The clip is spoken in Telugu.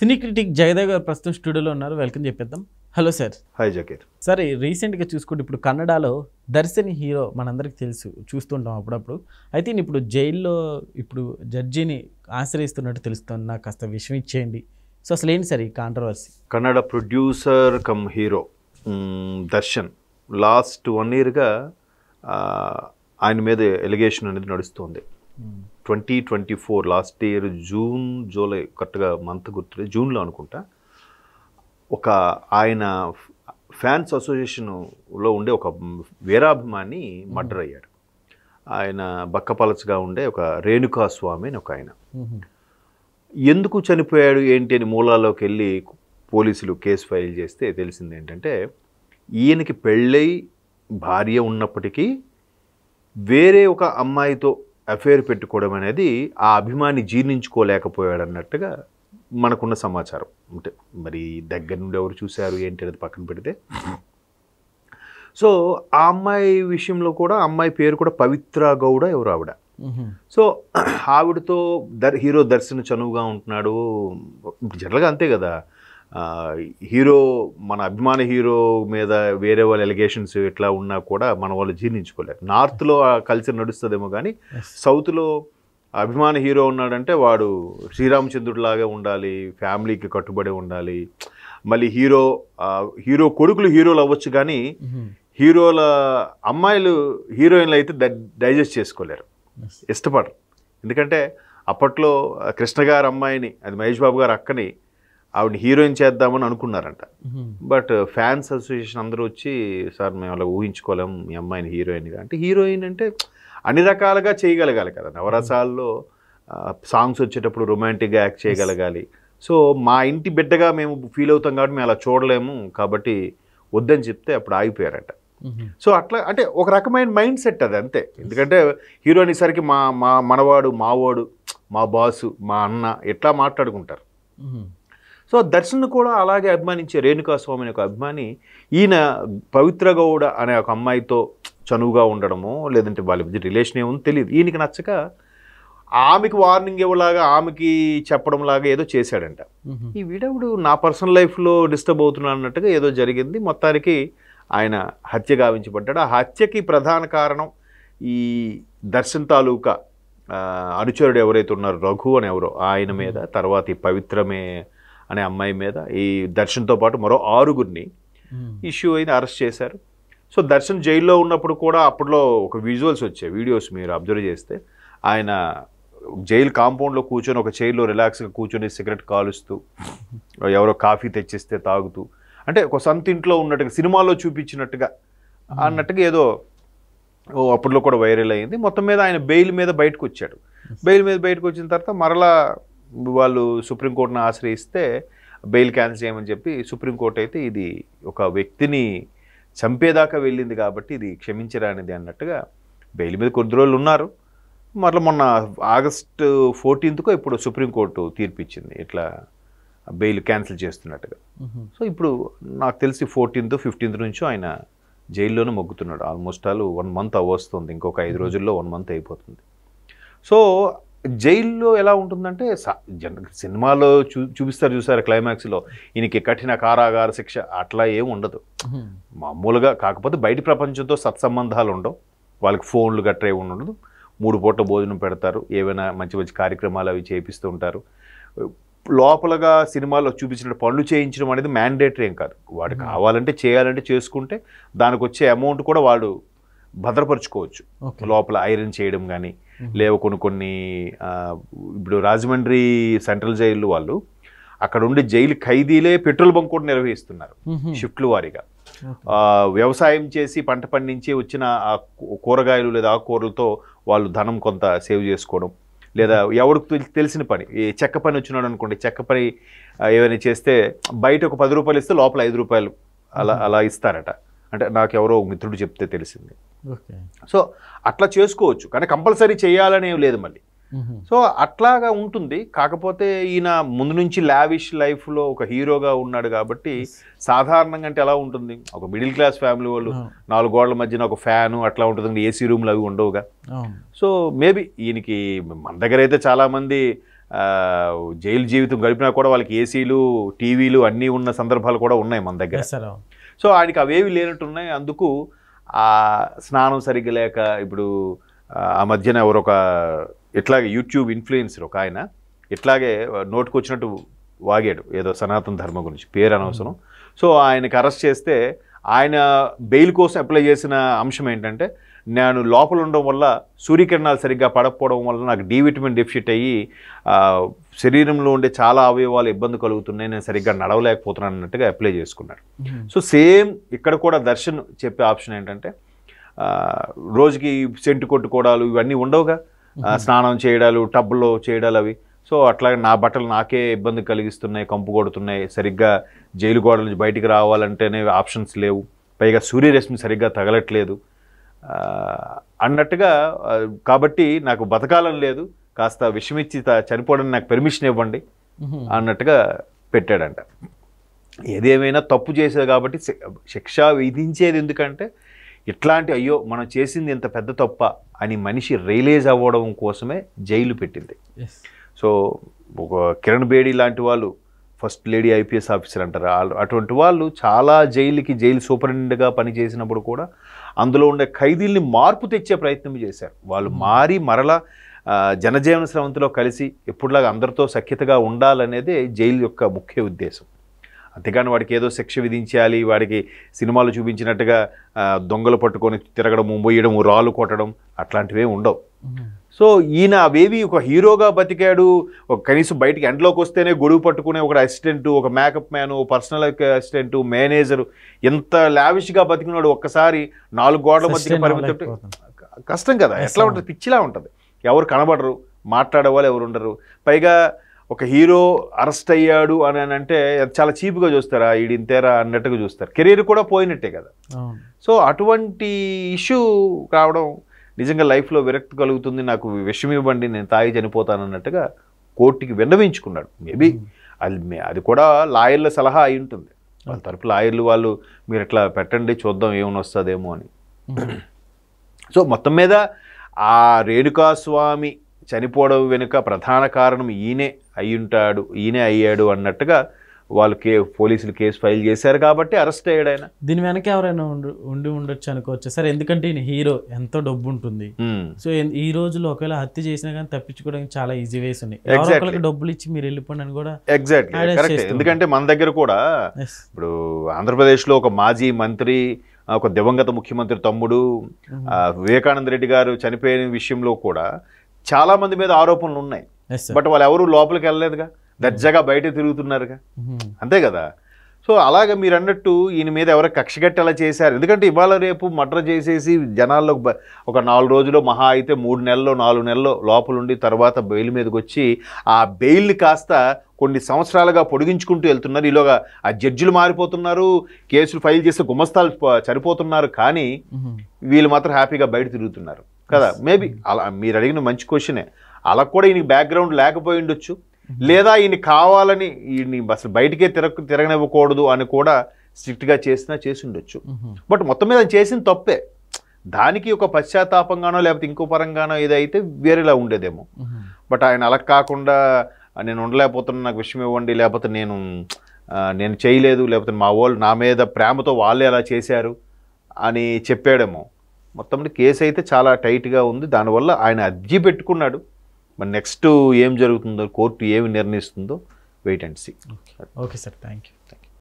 సినీ క్రిటిక్ జయదేవ్ గారు ప్రస్తుతం స్టూడియోలో ఉన్నారు. వెల్కమ్ చెప్పేద్దాం. Hello sir. Hi Zakir. Sir, రీసెంట్గా చూసుకుంటే ఇప్పుడు కన్నడలో దర్శన్ హీరో మనందరికి తెలుసు, చూస్తుంటాం అప్పుడప్పుడు. అయితే ఇప్పుడు జైల్లో ఇప్పుడు జడ్జిని ఆశ్రయిస్తున్నట్టు తెలుస్తుంది. నాకు కాస్త విషయం ఇచ్చేయండి. సో అసలు ఏంటి సార్ ఈ controversy? Kannada producer come hero Darshan last 1 yearగా ఆయన మీద ఎలిగేషన్ అనేది నడుస్తుంది. 2024 లాస్ట్ ఇయర్ జూన్ జూలై కరెక్ట్గా మంత్ గుర్తులేదు, జూన్లో అనుకుంటా, ఒక ఆయన ఫ్యాన్స్ అసోసియేషన్లో ఉండే ఒక వీరాభిమాని మర్డర్ అయ్యాడు. ఆయన బక్కపలచగా ఉండే ఒక రేణుకా స్వామి అని ఒక ఆయన. ఎందుకు చనిపోయాడు ఏంటి అని మూలాల్లోకి వెళ్ళి పోలీసులు కేసు ఫైల్ చేస్తే తెలిసింది ఏంటంటే, ఈయనకి పెళ్ళై భార్య ఉన్నప్పటికీ వేరే ఒక అమ్మాయితో అఫేర్ పెట్టుకోవడం అనేది ఆ అభిమాని జీర్ణించుకోలేకపోయాడు అన్నట్టుగా మనకున్న సమాచారం. అంటే మరి దగ్గర నుండి ఎవరు చూశారు ఏంటి అనేది పక్కన పెడితే, సో ఆ అమ్మాయి విషయంలో కూడా అమ్మాయి పేరు కూడా పవిత్ర గౌడ ఎవరు ఆవిడ. సో ఆవిడతో హీరో దర్శన్ చనువుగా ఉంటున్నాడు. జనరల్గా అంతే కదా, హీరో మన అభిమాన హీరో మీద వేరే వాళ్ళ ఎలిగేషన్స్ ఇట్లా ఉన్నా కూడా మన వాళ్ళు జీర్ణించుకోలేరు. నార్త్లో ఆ కల్చర్ నడుస్తుందేమో కానీ సౌత్లో అభిమాన హీరో ఉన్నాడంటే వాడు శ్రీరామచంద్రుడిలాగా ఉండాలి, ఫ్యామిలీకి కట్టుబడి ఉండాలి. మళ్ళీ హీరో కొడుకులు హీరోలు అవ్వచ్చు కానీ హీరోల అమ్మాయిలు హీరోయిన్లు అయితే డైజెస్ట్ చేసుకోలేరు, ఇష్టపడరు. ఎందుకంటే అప్పట్లో కృష్ణ గారి అమ్మాయిని, అది మహేష్ బాబు గారు అక్కని, ఆవిడని హీరోయిన్ చేద్దామని అనుకున్నారంట. బట్ ఫ్యాన్స్ అసోసియేషన్ అందరూ వచ్చి, సార్ మేము అలా ఊహించుకోలేం మీ అమ్మాయిని హీరోయిన్గా. అంటే హీరోయిన్ అంటే అన్ని రకాలుగా చేయగలగాలి కదా, నవరసాల్లో సాంగ్స్ వచ్చేటప్పుడు రొమాంటిక్గా యాక్ట్ చేయగలగాలి. సో మా ఇంటి బిడ్డగా మేము ఫీల్ అవుతాం కాబట్టి మేము అలా చూడలేము, కాబట్టి వద్దని చెప్తే అప్పుడు ఆగిపోయారట. సో అట్లా అంటే ఒక రకమైన మైండ్ సెట్ అది, అంతే. ఎందుకంటే హీరో అనేసరికి మనవాడు, మావాడు, మా బాసు, మా అన్న ఎట్లా మాట్లాడుకుంటారు. సో దర్శన్ కూడా అలాగే అభిమానించే రేణుకా స్వామి అనే ఒక అభిమాని ఈయన పవిత్ర గౌడ అనే ఒక అమ్మాయితో చనువుగా ఉండడమో లేదంటే వాళ్ళ మధ్య రిలేషన్ ఏముందో తెలియదు. ఈయనకి నచ్చక ఆమెకి వార్నింగ్ ఇవ్వలాగా, ఆమెకి చెప్పడం లాగా ఏదో చేశాడంట. ఈ వీడవుడు నా పర్సనల్ లైఫ్లో డిస్టర్బ్ అవుతున్నాడు అన్నట్టుగా ఏదో జరిగింది. మొత్తానికి ఆయన హత్య గావించబడ్డాడు. ఆ హత్యకి ప్రధాన కారణం ఈ దర్శన్ తాలూకా అనుచరుడు ఎవరైతే ఉన్నారో రఘు అని ఎవరో ఆయన మీద, తర్వాత ఈ పవిత్రమే అనే అమ్మాయి మీద, ఈ దర్శన్తో పాటు మరో 6గురిని ఇష్యూ అయిన అరెస్ట్ చేశారు. సో దర్శన్ జైల్లో ఉన్నప్పుడు కూడా అప్పట్లో ఒక విజువల్స్ వచ్చాయి, వీడియోస్ మీరు అబ్జర్వ్ చేస్తే, ఆయన జైలు కాంపౌండ్లో కూర్చొని ఒక చైర్లో రిలాక్స్గా కూర్చొని సిగరెట్ కాలుస్తూ, ఎవరో కాఫీ తెచ్చిస్తే తాగుతూ, అంటే ఒక సొంత ఇంట్లో ఉన్నట్టుగా సినిమాలో చూపించినట్టుగా అన్నట్టుగా ఏదో అప్పట్లో కూడా వైరల్ అయింది. మొత్తం మీద ఆయన బెయిల్ మీద బయటకు వచ్చాడు. బెయిల్ మీద బయటకు వచ్చిన తర్వాత మరలా వాళ్ళు సుప్రీంకోర్టును ఆశ్రయిస్తే బెయిల్ క్యాన్సిల్ చేయమని చెప్పి సుప్రీంకోర్టు అయితే ఇది ఒక వ్యక్తిని చంపేదాకా వెళ్ళింది కాబట్టి ఇది క్షమించరానిది అన్నట్టుగా బెయిల్ మీద కొద్ది రోజులు ఉన్నారు. మరలా మొన్న ఆగస్టు 14th ఇప్పుడు సుప్రీంకోర్టు తీర్పు ఇచ్చింది ఇట్లా బెయిల్ క్యాన్సిల్ చేస్తున్నట్టుగా. సో ఇప్పుడు నాకు తెలిసి 14th 15th నుంచి ఆయన జైల్లోనే మొగ్గుతున్నాడు. ఆల్మోస్ట్ 1 month వస్తుంది, ఇంకొక 5 రోజుల్లో 1 month అయిపోతుంది. సో జైల్లో ఎలా ఉంటుందంటే, సినిమాలో చూపిస్తారు చూసారు క్లైమాక్స్లో ఈయనకి కఠిన కారాగార శిక్ష, అట్లా ఏమి ఉండదు మామూలుగా. కాకపోతే బయట ప్రపంచంతో సత్సంబంధాలు ఉండవు, వాళ్ళకి ఫోన్లు గట్రా ఏమి ఉండదు. 3 పూట భోజనం పెడతారు, ఏవైనా మంచి మంచి కార్యక్రమాలు అవి చేపిస్తూ ఉంటారు. లోపలగా సినిమాలో చూపించిన పనులు చేయించడం అనేది మ్యాండేటరీ ఏం కాదు, వాడు కావాలంటే చేయాలంటే చేసుకుంటే దానికి వచ్చే అమౌంట్ కూడా వాడు భద్రపరుచుకోవచ్చు. లోపల ఐరన్ చేయడం కానీ, లేవ కొన్ని ఇప్పుడు రాజమండ్రి సెంట్రల్ జైలు వాళ్ళు అక్కడ ఉండే జైలు ఖైదీలే పెట్రోల్ బంక్ కూడా నిర్వహిస్తున్నారు షిఫ్ట్ల వారీగా. వ్యవసాయం చేసి పంట పండించి వచ్చిన ఆ కూరగాయలు లేదా ఆకుకూరలతో వాళ్ళు ధనం కొంత సేవ్ చేసుకోవడం, లేదా ఎవరికి తెలిసిన పని, ఈ చెక్క పని వచ్చినాడు అనుకోండి, చెక్క పని ఏమైనా చేస్తే బయట ఒక 10 రూపాయలు ఇస్తే లోపల 5 రూపాయలు అలా ఇస్తారట. అంటే నాకు ఎవరో మిత్రుడు చెప్తే తెలిసింది. సో అట్లా చేసుకోవచ్చు, కానీ కంపల్సరీ చేయాలనే లేదు మళ్ళీ. సో అట్లాగా ఉంటుంది. కాకపోతే ఈయన ముందు నుంచి లావిష్ లైఫ్లో ఒక హీరోగా ఉన్నాడు కాబట్టి సాధారణంగా అంటే ఎలా ఉంటుంది, ఒక మిడిల్ క్లాస్ ఫ్యామిలీ వాళ్ళు 4 గోడల మధ్యన ఒక ఫ్యాను అట్లా ఉంటుంది, ఏసీ రూమ్లు అవి ఉండవుగా. సో మేబీ ఈయనకి మన దగ్గర అయితే చాలామంది జైలు జీవితం గడిపినా కూడా వాళ్ళకి ఏసీలు టీవీలు అన్నీ ఉన్న సందర్భాలు కూడా ఉన్నాయి మన దగ్గర. సో ఆయనకి అవేవి లేనట్టున్నాయి. అందుకు ఆ స్నానం సరిగ్గా లేక ఇప్పుడు ఆ మధ్యన ఎవరొక ఇట్లాగే యూట్యూబ్ ఇన్ఫ్లుయెన్సర్ ఒక ఆయన ఇట్లాగే నోటుకొచ్చినట్టు వాగాడు ఏదో సనాతన ధర్మం గురించి, పేరు అనవసరం. సో ఆయనకి అరెస్ట్ చేస్తే ఆయన బెయిల్ కోసం అప్లై చేసిన అంశం ఏంటంటే, నేను లోపల ఉండడం వల్ల సూర్యకిరణాలు సరిగ్గా పడకపోవడం వల్ల నాకు డి విటమిన్ డెఫిషిట్ అయ్యి శరీరంలో ఉండే చాలా అవయవాలు ఇబ్బంది కలుగుతున్నాయి, నేను సరిగ్గా నడవలేకపోతున్నాను అన్నట్టుగా అప్లై చేసుకున్నాడు. సో సేమ్ ఇక్కడ కూడా దర్శన్ చెప్పే ఆప్షన్ ఏంటంటే, రోజుకి సెంటు కొట్టుకోవడాలు ఇవన్నీ ఉండవుగా, స్నానం చేయడాలు, టబ్లో చేయడాలు అవి. సో అట్లాగే నా బట్టలు నాకే ఇబ్బంది కలిగిస్తున్నాయి, కంపు కొడుతున్నాయి, సరిగ్గా జైలు గోడల నుంచి బయటికి రావాలంటేనే ఆప్షన్స్ లేవు, పైగా సూర్యరశ్మి సరిగ్గా తగలట్లేదు అన్నట్టుగా, కాబట్టి నాకు బతకాలని లేదు, కాస్త విషమిచ్చి చనిపోవడానికి నాకు పెర్మిషన్ ఇవ్వండి అన్నట్టుగా పెట్టాడంట. ఏదేమైనా తప్పు చేసేది కాబట్టి శిక్ష విధించేది ఎందుకంటే, ఇట్లాంటి అయ్యో మనం చేసింది ఇంత పెద్ద తప్ప అని మనిషి రియలైజ్ అవ్వడం కోసమే జైలు పెట్టింది. సో ఒక కిరణ్ బేడి లాంటి వాళ్ళు ఫస్ట్ లేడీ ఐపీఎస్ ఆఫీసర్ అంటారు, అటువంటి వాళ్ళు చాలా జైలు సూపరింటెండెంట్గా పనిచేసినప్పుడు కూడా అందులో ఉండే ఖైదీల్ని మార్పు తెచ్చే ప్రయత్నం చేశారు. వాళ్ళు మారి మరలా జనజీవన స్రవంతిలో కలిసి ఎప్పుడులాగా అందరితో సఖ్యతగా ఉండాలనేదే జైలు యొక్క ముఖ్య ఉద్దేశం. అంతేకాని వాడికి ఏదో శిక్ష విధించాలి, వాడికి సినిమాలు చూపించినట్టుగా దొంగలు పట్టుకొని తిరగడము, మొయ్యడము, రాళ్ళు కొట్టడం అట్లాంటివే ఉండవు. సో ఈయన అవేవి ఒక హీరోగా బతికాడు, ఒక కనీసం బయటికి ఎండ్లోకి వస్తేనే గొడుగు పట్టుకునే ఒక అసిస్టెంటు, ఒక makeup man, personal assistant, manager, ఎంత లావిష్గా బతికినాడు. ఒక్కసారి 4 గోడల మధ్య పరిమితి కష్టం కదా, ఎట్లా ఉంటుంది, పిచ్చిలా ఉంటుంది, ఎవరు కనబడరు, మాట్లాడే వాళ్ళు ఎవరు ఉండరు. పైగా ఒక హీరో అరెస్ట్ అయ్యాడు అని అంటే చాలా చీప్గా చూస్తారా, ఈడింతేరా అన్నట్టుగా చూస్తారు, కెరీర్ కూడా పోయినట్టే కదా. సో అటువంటి ఇష్యూ కావడం నిజంగా లైఫ్లో విరక్తి కలుగుతుంది, నాకు విషయం ఇవ్వండి, నేను తాగి చనిపోతాను అన్నట్టుగా కోర్టుకి విన్నవించుకున్నాడు. మేబీ అది కూడా లాయర్ల సలహా అయి ఉంటుంది, వాళ్ళ తరపు లాయర్లు వాళ్ళు మీరు ఇట్లా పెట్టండి చూద్దాం ఏమైనా వస్తుందేమో అని. సో మొత్తం మీద ఆ రేణుకాస్వామి చనిపోవడం వెనుక ప్రధాన కారణం ఈయనే అయ్యాడు అన్నట్టుగా వాళ్ళు పోలీసులు కేసు ఫైల్ చేశారు కాబట్టి అరెస్ట్ అయ్యాడు ఆయన. దీని వెనక ఎవరైనా ఉండి ఉండొచ్చు అనుకోవచ్చు సార్, ఎందుకంటే ఈయన హీరో, ఎంతో డబ్బు ఉంటుంది. సో ఈ రోజుల్లో ఒకవేళ హత్య చేసినా కానీ తప్పించుకోవడానికి చాలా ఈజీ వేస్ ఉన్నాయి. ఎవరికి డబ్బులు ఇచ్చి మీరు వెళ్ళిపోండి అని కూడా. Exactly correct. ఎందుకంటే మన దగ్గర కూడా ఇప్పుడు ఆంధ్రప్రదేశ్లో ఒక మాజీ మంత్రి, ఒక దివంగత ముఖ్యమంత్రి తమ్ముడు వివేకానంద రెడ్డి గారు చనిపోయిన విషయంలో కూడా చాలా మంది మీద ఆరోపణలు ఉన్నాయి. బట్ వాళ్ళు ఎవరు లోపలికి వెళ్ళలేదుగా, దర్జాగా బయట తిరుగుతున్నారుగా, అంతే కదా. సో అలాగే మీరు అన్నట్టు ఈయన మీద ఎవరో కక్షగట్టి అలా చేశారు. ఎందుకంటే ఇవాళ రేపు మర్డర్ చేసేసి జనాల్లో ఒక 4 రోజులు మహా అయితే 3 నెలల్లో 4 నెలల్లో లోపలుండి తర్వాత బెయిల్ మీదకి వచ్చి ఆ బెయిల్ని కాస్త కొన్ని సంవత్సరాలుగా పొడిగించుకుంటూ వెళ్తున్నారు. ఈలోగా ఆ జడ్జిలు మారిపోతున్నారు, కేసులు ఫైల్ చేస్తే గుమస్తాలు చనిపోతున్నారు, కానీ వీళ్ళు మాత్రం హ్యాపీగా బయట తిరుగుతున్నారు కదా. మేబీ అలా మీరు అడిగిన మంచి క్వశ్చనే. అలా కూడా ఈయనకి బ్యాక్గ్రౌండ్ లేకపోయి ఉండొచ్చు, లేదా ఈయన కావాలని ఈయన్ని అసలు బయటికే తిరగనివ్వకూడదు అని కూడా స్ట్రిక్ట్గా చేసి ఉండొచ్చు. బట్ మొత్తం మీద చేసిన తప్పే, దానికి ఒక పశ్చాత్తాపంగానో లేకపోతే ఇంకో పరంగానో ఏదైతే వేరేలా ఉండేదేమో. బట్ ఆయన అలా కాకుండా నేను ఉండలేకపోతున్నా, నాకు విషయం ఇవ్వండి, లేకపోతే నేను చేయలేదు, లేకపోతే మా వాళ్ళు నా మీద ప్రేమతో వాళ్ళే అలా చేశారు అని చెప్పాడేమో. మొత్తం కేసు అయితే చాలా టైట్గా ఉంది. దానివల్ల ఆయన అర్జీ పెట్టుకున్నాడు. మరి నెక్స్ట్ ఏం జరుగుతుందో, కోర్టు ఏమి నిర్ణయిస్తుందో wait and see. Okay sir, thank you.